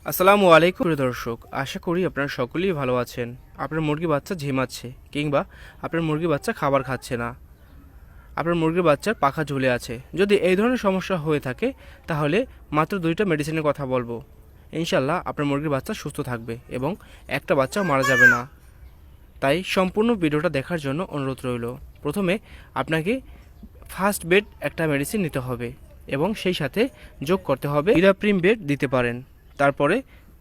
আসসালামু আলাইকুম প্রিয় দর্শক, আশা করি আপনারা সকলেই ভালো আছেন। আপনার মুরগি বাচ্চা ঝিমাচ্ছে কিংবা আপনার মুরগি বাচ্চা খাবার খাচ্ছে না, আপনার মুরগির বাচ্চার পাখা ঝুলে আছে। যদি এই ধরনের সমস্যা হয়ে থাকে তাহলে মাত্র 2টা মেডিসিনের কথা বলবো। ইনশাল্লাহ আপনার মুরগির বাচ্চা সুস্থ থাকবে এবং একটা বাচ্চা মারা যাবে না। তাই সম্পূর্ণ ভিডিওটা দেখার জন্য অনুরোধ রইল। প্রথমে আপনাকে ফার্স্ট বেড একটা মেডিসিন নিতে হবে এবং সেই সাথে যোগ করতে হবে ইরাপ্রিম বেড দিতে পারেন। তারপরে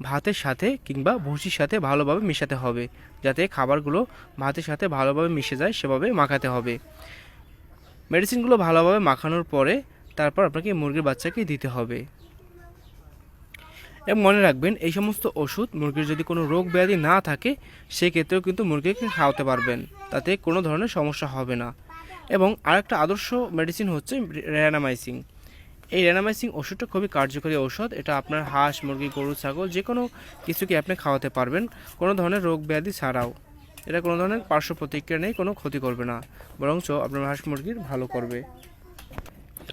ভাতের সাথে কিংবা ভুসির সাথে ভালোভাবে মেশাতে হবে, যাতে খাবারগুলো ভাতের সাথে ভালোভাবে মিশে যায় সেভাবে মাখাতে হবে। মেডিসিনগুলো ভালোভাবে মাখানোর পরে তারপর আপনাকে মুরগির বাচ্চাকে দিতে হবে। এবং মনে রাখবেন, এই সমস্ত ওষুধ মুরগির যদি কোনো রোগ ব্যাধি না থাকে সেক্ষেত্রেও কিন্তু মুরগিকে খাওয়াতে পারবেন, তাতে কোনো ধরনের সমস্যা হবে না। এবং আরেকটা আদর্শ মেডিসিন হচ্ছে র্যানামাইসিন। এই র্যানামাইসিন ওষুধটা খুবই কার্যকরী ঔষধ। এটা আপনার হাঁস, মুরগি, গরু, ছাগল যে কোনো কিছুকে আপনি খাওয়াতে পারবেন কোনো ধরনের রোগ ব্যাধি ছাড়াও। এটা কোনো ধরনের পার্শ্ব প্রতিক্রিয়া নেই, কোনো ক্ষতি করবে না, বরঞ্চ আপনার হাঁস মুরগির ভালো করবে।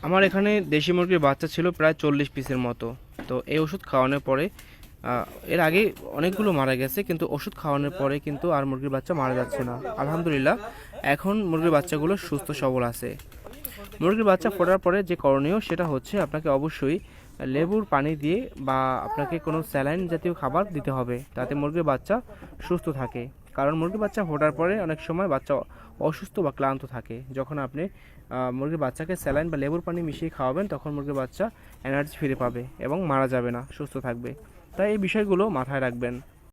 আমার এখানে দেশি মুরগির বাচ্চা ছিল প্রায় 40 পিসের মতো। তো এই ওষুধ খাওয়ানোর পরে এর আগে অনেকগুলো মারা গেছে, কিন্তু ওষুধ খাওয়ানোর পরে কিন্তু আর মুরগির বাচ্চা মারা যাচ্ছে না। আলহামদুলিল্লাহ, এখন মুরগির বাচ্চাগুলো সুস্থ সবল আছে। মুরগির বাচ্চা ফোটার পরে যে করণীয় সেটা হচ্ছে আপনাকে অবশ্যই লেবুর পানি দিয়ে বা আপনাকে কোনো স্যালাইন জাতীয় খাবার দিতে হবে, তাতে মুরগির বাচ্চা সুস্থ থাকে। কারণ মুরগির বাচ্চা ফোটার পরে অনেক সময় বাচ্চা অসুস্থ বা ক্লান্ত থাকে। যখন আপনি মুরগির বাচ্চাকে স্যালাইন বা লেবুর পানি মিশিয়ে খাওয়াবেন তখন মুরগির বাচ্চা এনার্জি ফিরে পাবে এবং মারা যাবে না, সুস্থ থাকবে। তাই এই বিষয়গুলো মাথায় রাখবেন।